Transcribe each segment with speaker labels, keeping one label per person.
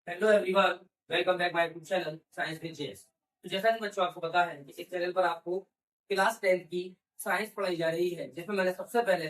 Speaker 1: Hello everyone, welcome back my YouTube channel science with JS. तो जैसा कि बच्चों आपको पता है कि इस चैनल पर आपको क्लास 10 की साइंस पढ़ाई जा रही है, जिसमें मैंने सबसे पहले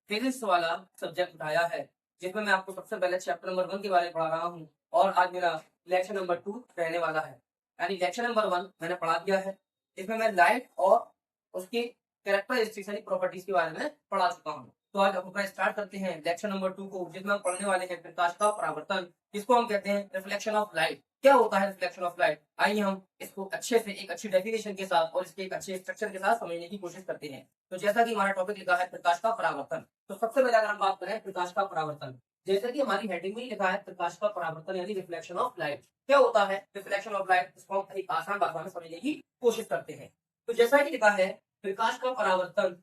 Speaker 1: फिजिक्स वाला सब्जेक्ट उठाया है, जिसमें मैं आपको सबसे पहले चैप्टर नंबर 1 के बारे में पढ़ा रहा हूँ और आज मेरा लेक्चर नंबर 2 रहने वाला है। यानी लेक्चर नंबर 1 मैंने पढ़ा दिया है। इसमें मैं लाइट और उसकी कैरेक्टरिस्टिक्स यानी प्रॉपर्टीज के बारे में पढ़ा चुका हूँ। तो आज अपना स्टार्ट करते हैं लेक्चर नंबर 2 को, जिसमें हम पढ़ने वाले हैं प्रकाश का परावर्तन, जिसको हम कहते हैं रिफ्लेक्शन ऑफ लाइट। क्या होता है रिफ्लेक्शन ऑफ लाइट? आइए हम इसको अच्छे से एक अच्छी डेफिनेशन के साथ और इसके एक अच्छे स्ट्रक्चर के साथ समझने की कोशिश करते हैं। तो जैसा कि हमारा टॉपिक लिखा है प्रकाश का परावर्तन, तो सबसे पहले अगर हम बात करें प्रकाश का परावर्तन, जैसे कि हमारी हेडिंग में लिखा है प्रकाश का परावर्तन यानी रिफ्लेक्शन ऑफ लाइट। क्या होता है रिफ्लेक्शन ऑफ लाइट? इसको हम एक आसान भाषा में समझने की कोशिश करते हैं। तो जैसा कि लिखा है प्रकाश का परावर्तन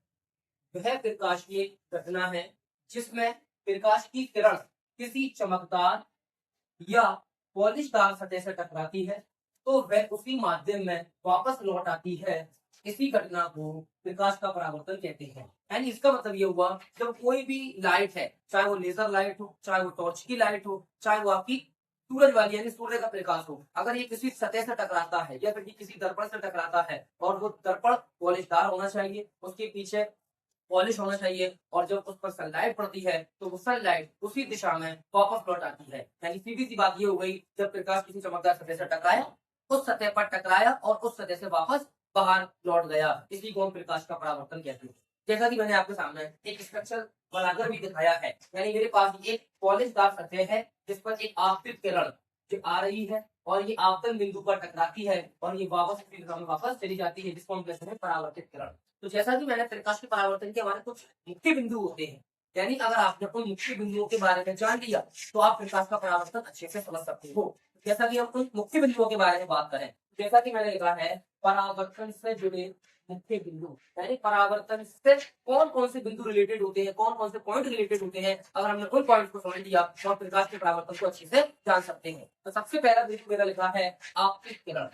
Speaker 1: वह प्रकाश की एक घटना है जिसमें प्रकाश की किरण किसी चमकदार या पॉलिशदार सतह से टकराती है तो वह उसी माध्यम में वापस लौट आती है। इसी घटना को प्रकाश का परावर्तन कहते हैं। यानी इसका मतलब ये हुआ, जब कोई भी लाइट है, चाहे वो लेजर लाइट हो, चाहे वो टॉर्च की लाइट हो, चाहे वो आपकी सूरज वाली यानी सूर्य का प्रकाश हो, अगर ये किसी सतह से टकराता है या फिर किसी दर्पण से टकराता है और वो दर्पण पॉलिशदार होना चाहिए, उसके पीछे पॉलिश होना चाहिए, और जब उस पर सनलाइट पड़ती है तो वो सनलाइट उसी दिशा में वापस लौट आती है। यानी सीधी सी बात ये हो गई, जब प्रकाश किसी चमकदार सतह से टकराया, उस सतह पर टकराया और उस सतह से वापस बाहर लौट गया, इसी को हम प्रकाश का परावर्तन कहते हैं। जैसा कि मैंने आपके सामने एक स्ट्रक्चर बनाकर भी दिखाया है, यानी मेरे पास एक पॉलिशदार सतह है जिस पर एक आपतित किरण जो आ रही है और ये आपतन बिंदु पर टकराती है और ये वापस उसी दिशा में वापस चली जाती है, जिसको हम कहते हैं परावर्तित किरण। तो जैसा कि मैंने प्रकाश के परावर्तन के हमारे कुछ मुख्य बिंदु होते हैं, यानी अगर आपने उन मुख्य बिंदुओं के बारे में जान लिया तो आप प्रकाश का परावर्तन अच्छे से समझ सकते हो। जैसा कि हम उन मुख्य बिंदुओं के बारे में बात करें, जैसा कि मैंने लिखा है परावर्तन से जुड़े मुख्य बिंदु, यानी परावर्तन से कौन कौन से बिंदु रिलेटेड होते हैं, कौन कौन से पॉइंट रिलेटेड होते हैं। अगर हमने उन पॉइंट को समझ लिया तो हम प्रकाश के परावर्तन को अच्छे से जान सकते हैं। तो सबसे पहला बिंदु मेरा लिखा है आपतित किरण।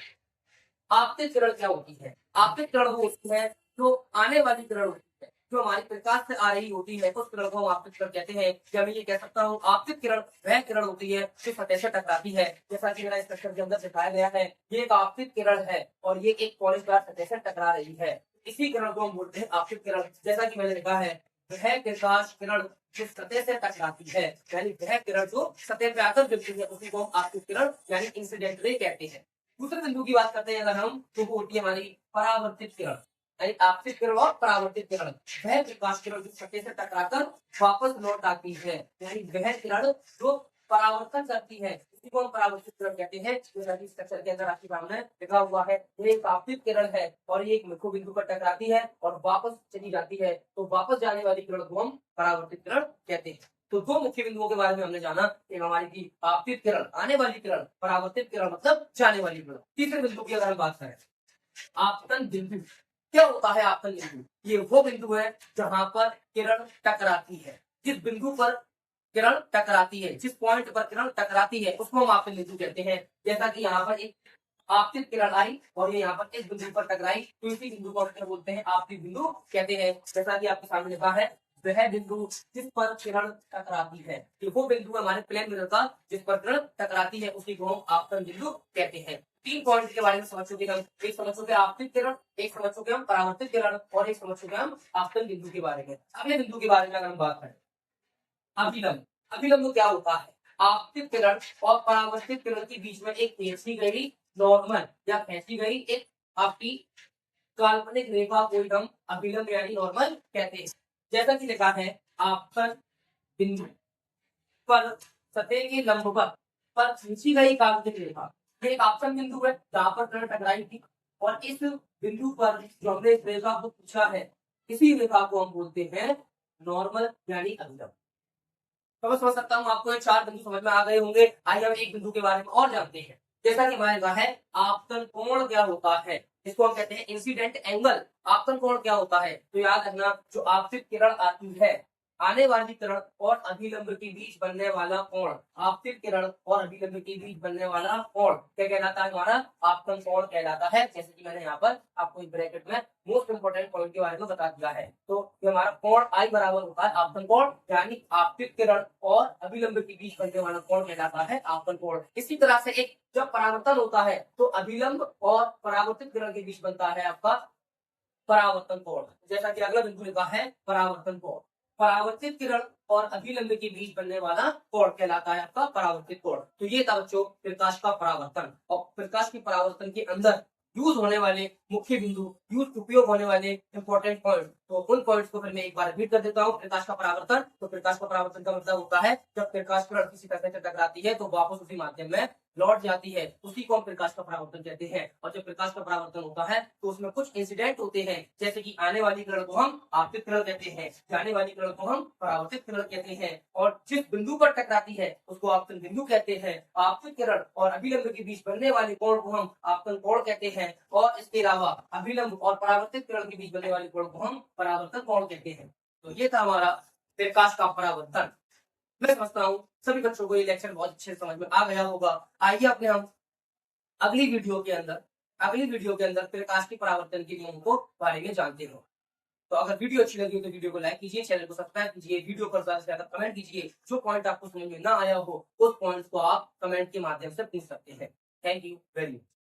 Speaker 1: आपतित किरण क्या होती है? आपतित किरण वो होती है जो आने वाली किरण होती है, जो हमारी प्रकाश से आ रही होती है, उस किरण को हम आपतित किरण कहते हैं। या मैं ये कह सकता हूँ आपतित किरण वह किरण होती है जो सतह से टकराती है। जैसा कि मेरा स्ट्रक्चर के अंदर दिखाया गया है, ये एक आपतित किरण है और ये एक पॉलिशदार सतह से टकरा रही है, इसी किरण को हम बोलते हैं आपतित किरण। जैसा कि मैंने लिखा है वह प्रकाश किरण जो सतह से टकराती है, यानी वह किरण जो सतह पे आकर गिरती है, उसी को हम आपतित किरण यानी इंसिडेंट रे कहते हैं। दूसरे बिंदु की बात करते हैं अगर हम, तो वो होती है हमारी परावर्तित किरण, यानी आपतित किरण और परावर्तित किरण। वह प्रकाश किरण जो सतह से टकराकर वापस लौट आती है, यानी वह किरण जो परावर्तन करती है, इसी को हम परावर्तित किरण कहते हैं। जैसा स्ट्रक्चर के अंदर आपके सामने लिखा हुआ है, ये एक आपतित किरण है और ये एक मुख्य बिंदु पर टकराती है और वापस चली जाती है, तो वापस जाने वाली किरण को हम परावर्तित किरण कहते हैं। तो दो मुख्य बिंदुओं के बारे में हमने जाना, एक हमारी थी आपतित किरण आने वाली किरण, परावर्तित किरण मतलब जाने वाली किरण। तीसरे बिंदु की अगर हम बात करें आपतन बिंदु, क्या होता है आपतन बिंदु? ये वो बिंदु है जहां पर किरण टकराती है। जिस बिंदु पर किरण टकराती है, जिस पॉइंट पर किरण टकराती है, उसको हम आपतन बिंदु कहते हैं। जैसा कि यहाँ पर एक आपतित किरण आई और ये यहाँ पर इस बिंदु पर टकराई, तो इसी बिंदु को हम बोलते हैं आपतित बिंदु कहते हैं। जैसा कि आपके सामने लिखा है वह बिंदु जिस पर किरण टकराती है, ये वो बिंदु है हमारे प्लेन मिरर का जिस पर किरण टकराती है, उसी को हम आपतन बिंदु कहते हैं। तीन पॉइंट के बारे में समझ चुके हम, एक समझ चुके आपतित किरण, एक समझ चुके हम परावर्तित किरण और एक समझ चुके हम आपतन बिंदु के बारे में। अगले बिंदु के बारे में अगर हम बात करें अभिलंब, अभिलंब क्या होता है? आपतित किरण और परावर्तित किरण के बीच में एक खींची गई नॉर्मल या खींची गई एक आपकी काल्पनिक रेखा को हम अभिलंब यानी नॉर्मल कहते हैं। जैसा कि लिखा है आपतन बिंदु पर सतह के लंबवत पर खींची गई काल्पनिक रेखा, ये एक आपतन बिंदु है जहां पर किरण टकराई थी और इस बिंदु पर जो हमने इस रेखा को पूछा है, इसी रेखा को हम बोलते हैं नॉर्मल यानी अभिलंब। तो मैं समझ सकता हूँ आपको ये चार बिंदु समझ में आ गए होंगे। आइए हम एक बिंदु के बारे में और जानते हैं। जैसा कि हमारे कहा है आपतन कोण क्या होता है, इसको हम कहते हैं इंसिडेंट एंगल। आपतन कोण क्या होता है? तो याद रखना जो आपतित किरण आती है आने वाली किरण और अभिलंब के बीच बनने वाला कोण, आपतित किरण और अभिलंब के बीच बनने वाला कोण क्या कहलाता है? हमारा आपतन कोण कहलाता है। जैसे कि मैंने यहाँ पर आपको इस ब्रैकेट में मोस्ट इंपोर्टेंट पॉइंट के बारे में बता दिया है। तो ये हमारा कोण आई बराबर होता है आपतन कोण, यानी आपतित किरण और अभिलंब के बीच बनने वाला कोण कहलाता है आपतन कोण। इसी तरह से एक जब परावर्तन होता है तो अभिलंब और परावर्तित किरण के बीच बनता है आपका परावर्तन कोण। जैसा कि अगला बिंदु लिखा है परावर्तन कोण। परावर्तित किरण और अभिलंब के बीच बनने वाला कोण कहलाता है आपका परावर्तित कोण। तो ये था बच्चों प्रकाश का परावर्तन। और प्रकाश के परावर्तन के अंदर यूज होने वाले मुख्य बिंदु, यूज उपयोग होने वाले इंपॉर्टेंट पॉइंट, तो उन पॉइंट्स को फिर मैं एक बार रिपीट कर देता हूँ। प्रकाश का परावर्तन, तो प्रकाश का परावर्तन का मतलब होता है जब प्रकाश किरण किसी तरह से टकराती है तो वापस उसी माध्यम में लौट जाती है, उसी को हम प्रकाश का परावर्तन कहते हैं। और जब प्रकाश का परावर्तन होता है तो उसमें कुछ इंसिडेंट होते हैं, जैसे कि आने वाली किरण को हम आपतित किरण कहते हैं, जाने वाली किरण को हम परावर्तित किरण कहते हैं, और जिस बिंदु पर टकराती है उसको आपतन बिंदु कहते हैं। आपतित किरण और अभिलंब के बीच बनने वाले कोण को हम आपतन कोण कहते हैं, और इसके अलावा अभिलंब और परावर्तित किरण के बीच बनने वाले कोण को हम परावर्तन कोण कहते हैं। तो ये था हमारा प्रकाश का परावर्तन। मैं समझता हूँ सभी बच्चों को ये लेक्चर बहुत अच्छे से समझ में आ गया होगा। आइए अपने हम अगली वीडियो के अंदर प्रकाश के परावर्तन के नियमों को बारे में जानते हो। तो अगर वीडियो अच्छी लगी हो तो वीडियो को लाइक कीजिए, चैनल को सब्सक्राइब कीजिए, वीडियो पर ज्यादा से ज्यादा कमेंट कीजिए। जो पॉइंट आपको समझ में ना आया हो उस पॉइंट को आप कमेंट के माध्यम से पूछ सकते हैं। Thank you very much.